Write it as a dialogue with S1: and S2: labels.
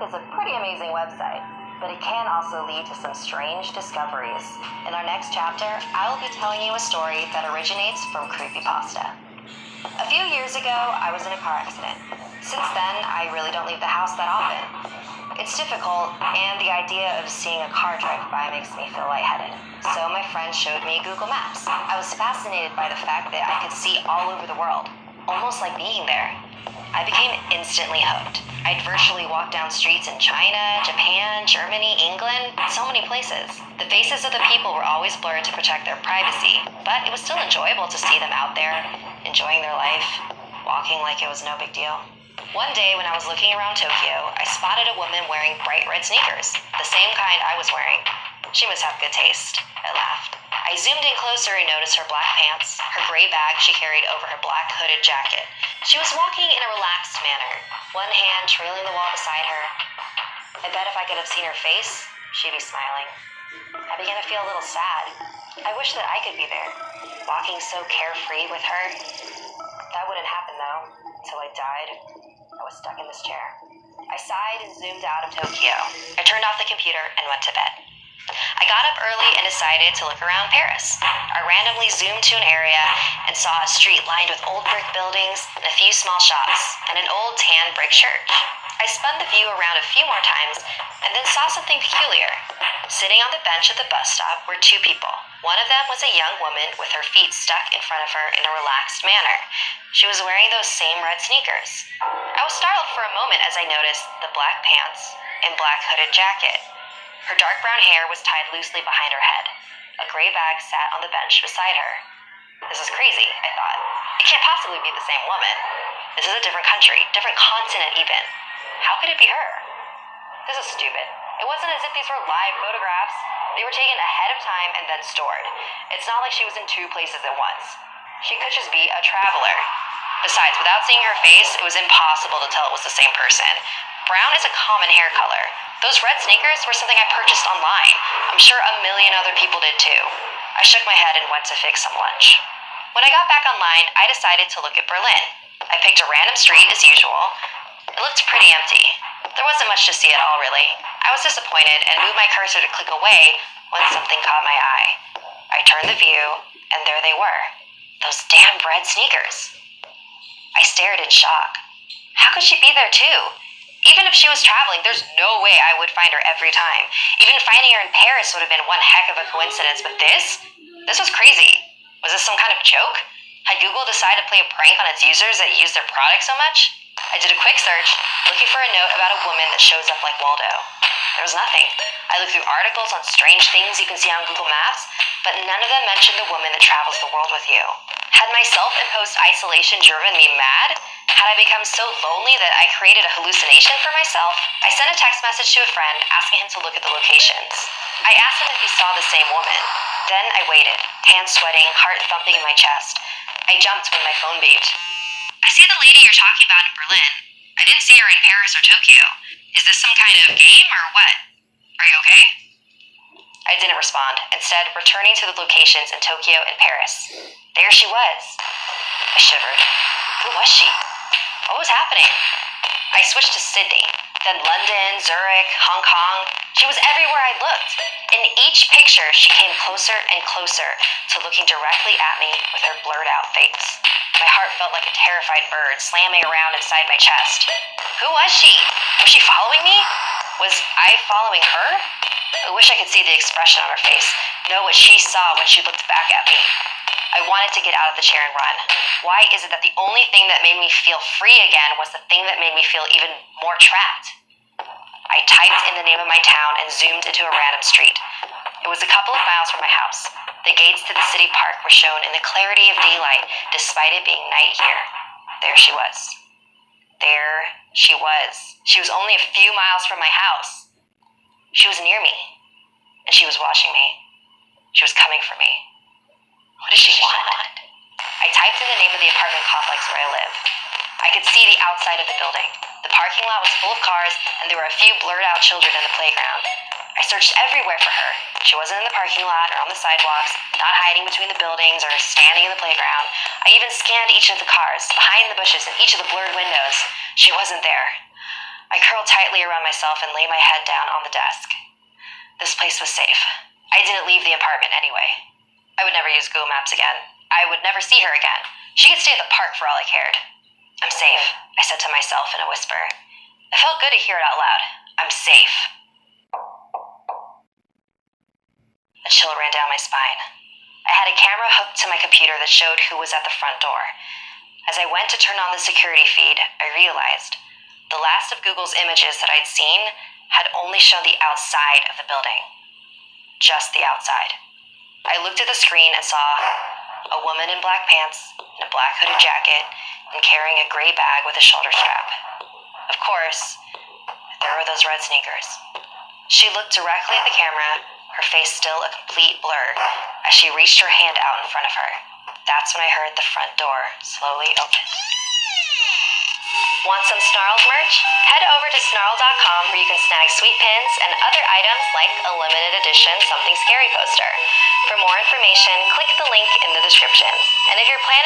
S1: Dark is a pretty amazing website, but it can also lead to some strange discoveries. In our next chapter, I will be telling you a story that originates from creepypasta. A few years ago, I was in a car accident. Since then, I really don't leave the house that often. It's difficult, and the idea of seeing a car drive by makes me feel lightheaded. So my friend showed me Google Maps. I was fascinated by the fact that I could see all over the world, almost like being there. I became instantly hooked. I'd virtually walk down streets in China, Japan, Germany, England, so many places. The faces of the people were always blurred to protect their privacy, but it was still enjoyable to see them out there, enjoying their life, walking like it was no big deal. One day when I was looking around Tokyo, I spotted a woman wearing bright red sneakers, the same kind I was wearing. She must have good taste. I laughed. I zoomed in closer and noticed her black pants, her gray bag she carried over her black hooded jacket. She was walking in a relaxed manner, one hand trailing the wall beside her. I bet if I could have seen her face, she'd be smiling. I began to feel a little sad. I wish that I could be there, walking so carefree with her. That wouldn't happen though, until I died. I was stuck in this chair. I sighed and zoomed out of Tokyo. I turned off the computer and went to bed. I got up early and decided to look around Paris. I randomly zoomed to an area and saw a street lined with old brick buildings and a few small shops and an old tan brick church. I spun the view around a few more times and then saw something peculiar. Sitting on the bench at the bus stop were two people. One of them was a young woman with her feet stuck in front of her in a relaxed manner. She was wearing those same red sneakers. I was startled for a moment as I noticed the black pants and black hooded jacket. Her dark brown hair was tied loosely behind her head. A gray bag sat on the bench beside her. This is crazy, I thought. It can't possibly be the same woman. This is a different country, different continent even. How could it be her? This is stupid. It wasn't as if these were live photographs. They were taken ahead of time and then stored. It's not like she was in two places at once. She could just be a traveler. Besides, without seeing her face, it was impossible to tell it was the same person. Brown is a common hair color. Those red sneakers were something I purchased online. I'm sure a million other people did too. I shook my head and went to fix some lunch. When I got back online, I decided to look at Berlin. I picked a random street as usual. It looked pretty empty. There wasn't much to see at all, really. I was disappointed and moved my cursor to click away when something caught my eye. I turned the view, and there they were. Those damn red sneakers. I stared in shock. How could she be there too? Even if she was traveling, there's no way I would find her every time. Even finding her in Paris would have been one heck of a coincidence, but this was crazy. Was this some kind of joke? Had Google decided to play a prank on its users that used their product so much? I did a quick search, looking for a note about a woman that shows up like Waldo. There was nothing. I looked through articles on strange things you can see on Google Maps, but none of them mentioned the woman that travels the world with you. Had my self-imposed isolation driven me mad? Had I become so lonely that I created a hallucination for myself? I sent a text message to a friend asking him to look at the locations. I asked him if he saw the same woman. Then I waited, hands sweating, heart thumping in my chest. I jumped when my phone beeped. I see the lady you're talking about in Berlin. I didn't see her in Paris or Tokyo. Is this some kind of game or what? Are you okay? I didn't respond, instead returning to the locations in Tokyo and Paris. There she was. I shivered. Who was she? What was happening? I switched to Sydney, then London, Zurich, Hong Kong. She was everywhere I looked. In each picture, she came closer and closer to looking directly at me with her blurred out face. My heart felt like a terrified bird slamming around inside my chest. Who was she? Was she following me? Was I following her? I wish I could see the expression on her face, know what she saw when she looked back at me. I wanted to get out of the chair and run. Why is it that the only thing that made me feel free again was the thing that made me feel even more trapped? I typed in the name of my town and zoomed into a random street. It was a couple of miles from my house. The gates to the city park were shown in the clarity of daylight, despite it being night here. There she was. There she was. She was only a few miles from my house. She was near me, and she was watching me. She was coming for me. What did she want? I typed in the name of the apartment complex where I live. I could see the outside of the building. The parking lot was full of cars, and there were a few blurred out children in the playground. I searched everywhere for her. She wasn't in the parking lot or on the sidewalks, not hiding between the buildings or standing in the playground. I even scanned each of the cars, behind the bushes, and each of the blurred windows. She wasn't there. I curled tightly around myself and lay my head down on the desk. This place was safe. I didn't leave the apartment anyway. I would never use Google Maps again. I would never see her again. She could stay at the park for all I cared. I'm safe, I said to myself in a whisper. It felt good to hear it out loud. I'm safe. A chill ran down my spine. I had a camera hooked to my computer that showed who was at the front door. As I went to turn on the security feed, I realized the last of Google's images that I'd seen had only shown the outside of the building. Just the outside. I looked at the screen and saw a woman in black pants, in a black hooded jacket, and carrying a gray bag with a shoulder strap. Of course, there were those red sneakers. She looked directly at the camera, her face still a complete blur, as she reached her hand out in front of her. That's when I heard the front door slowly open. Want some Snarled merch? Head over to snarl.com where you can snag sweet pins and other items like a limited edition Something Scary poster. For more information, click the link in the description. And if you're planning